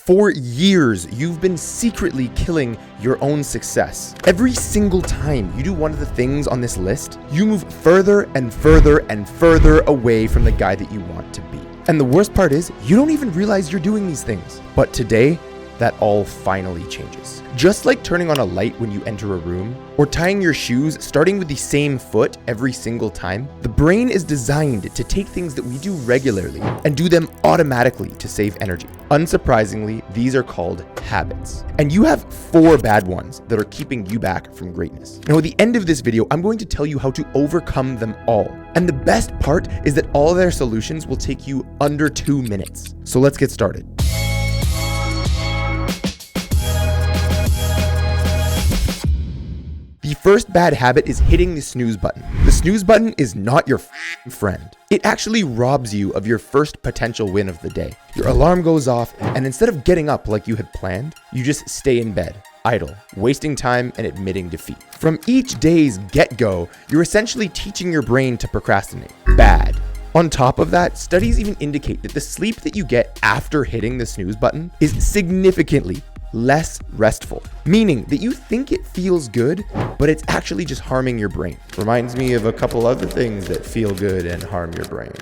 For years, you've been secretly killing your own success. Every single time you do one of the things on this list, you move further and further and further away from the guy that you want to be. And the worst part is, you don't even realize you're doing these things. But today, that all finally changes. Just like turning on a light when you enter a room, or tying your shoes starting with the same foot every single time, the brain is designed to take things that we do regularly and do them automatically to save energy. Unsurprisingly, these are called habits. And you have 4 bad ones that are keeping you back from greatness. Now, at the end of this video, I'm going to tell you how to overcome them all. And the best part is that all their solutions will take you under 2 minutes. So let's get started. The first bad habit is hitting the snooze button. The snooze button is not your friend. It actually robs you of your first potential win of the day. Your alarm goes off, and instead of getting up like you had planned, you just stay in bed, idle, wasting time and admitting defeat. From each day's get-go, you're essentially teaching your brain to procrastinate. Bad. On top of that, studies even indicate that the sleep that you get after hitting the snooze button is significantly less restful, meaning that you think it feels good, but it's actually just harming your brain. Reminds me of a couple other things that feel good and harm your brain.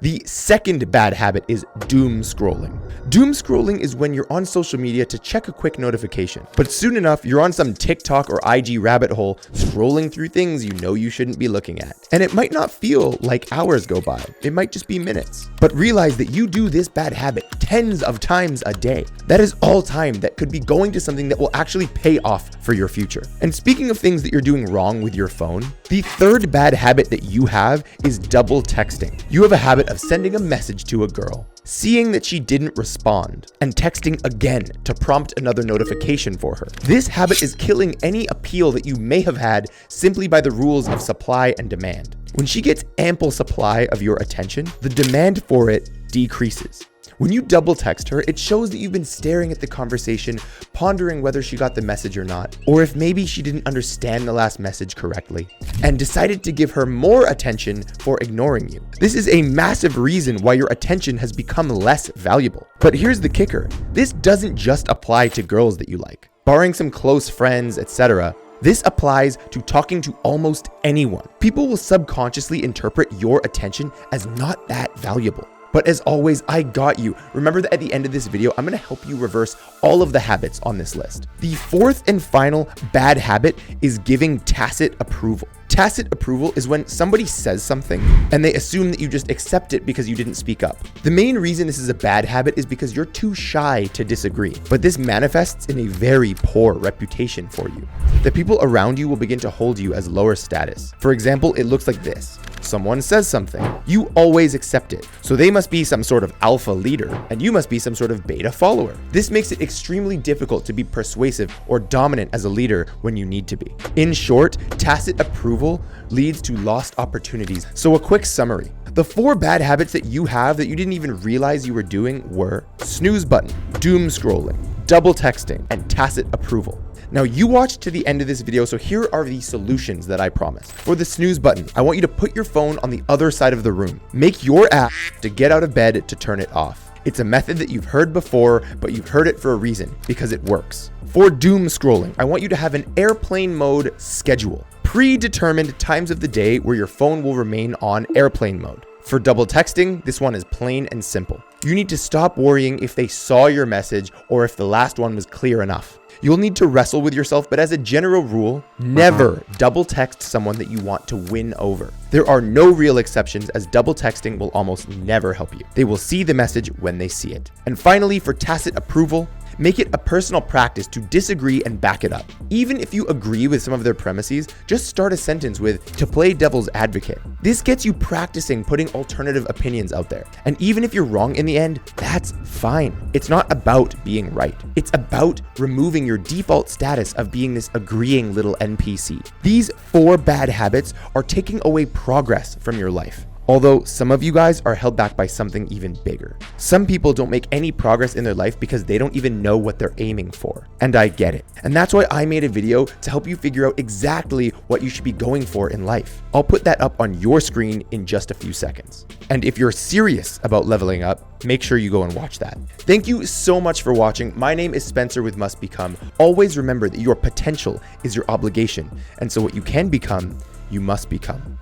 The second bad habit is doom scrolling. Doom scrolling is when you're on social media to check a quick notification, but soon enough, you're on some TikTok or IG rabbit hole scrolling through things you know you shouldn't be looking at. And it might not feel like hours go by. It might just be minutes. But realize that you do this bad habit tens of times a day. That is all time that could be going to something that will actually pay off for your future. And speaking of things that you're doing wrong with your phone, the third bad habit that you have is double texting. You have a habit of sending a message to a girl, seeing that she didn't respond, and texting again to prompt another notification for her. This habit is killing any appeal that you may have had simply by the rules of supply and demand. When she gets ample supply of your attention, the demand for it decreases. When you double text her, it shows that you've been staring at the conversation, pondering whether she got the message or not, or if maybe she didn't understand the last message correctly, and decided to give her more attention for ignoring you. This is a massive reason why your attention has become less valuable. But here's the kicker. This doesn't just apply to girls that you like. Barring some close friends, etc., this applies to talking to almost anyone. People will subconsciously interpret your attention as not that valuable. But as always, I got you. Remember that at the end of this video, I'm gonna help you reverse all of the habits on this list. The fourth and final bad habit is giving tacit approval. Tacit approval is when somebody says something and they assume that you just accept it because you didn't speak up. The main reason this is a bad habit is because you're too shy to disagree, but this manifests in a very poor reputation for you. The people around you will begin to hold you as lower status. For example, it looks like this. Someone says something, you always accept it. So they must be some sort of alpha leader, and you must be some sort of beta follower. This makes it extremely difficult to be persuasive or dominant as a leader when you need to be. In short, tacit approval leads to lost opportunities. So a quick summary. The 4 bad habits that you have that you didn't even realize you were doing were snooze button, doom scrolling, double texting, and tacit approval. Now, you watched to the end of this video, so here are the solutions that I promised. For the snooze button, I want you to put your phone on the other side of the room. Make your app to get out of bed to turn it off. It's a method that you've heard before, but you've heard it for a reason, because it works. For doom scrolling, I want you to have an airplane mode schedule. Predetermined times of the day where your phone will remain on airplane mode. For double texting, this one is plain and simple. You need to stop worrying if they saw your message or if the last one was clear enough. You'll need to wrestle with yourself, but as a general rule, never double text someone that you want to win over. There are no real exceptions, as double texting will almost never help you. They will see the message when they see it. And finally, for tacit approval, make it a personal practice to disagree and back it up. Even if you agree with some of their premises, just start a sentence with, "to play devil's advocate." This gets you practicing putting alternative opinions out there. And even if you're wrong in the end, that's fine. It's not about being right. It's about removing your default status of being this agreeing little NPC. These 4 bad habits are taking away progress from your life. Although some of you guys are held back by something even bigger. Some people don't make any progress in their life because they don't even know what they're aiming for. And I get it. And that's why I made a video to help you figure out exactly what you should be going for in life. I'll put that up on your screen in just a few seconds. And if you're serious about leveling up, make sure you go and watch that. Thank you so much for watching. My name is Spencer with Must Become. Always remember that your potential is your obligation. And so what you can become, you must become.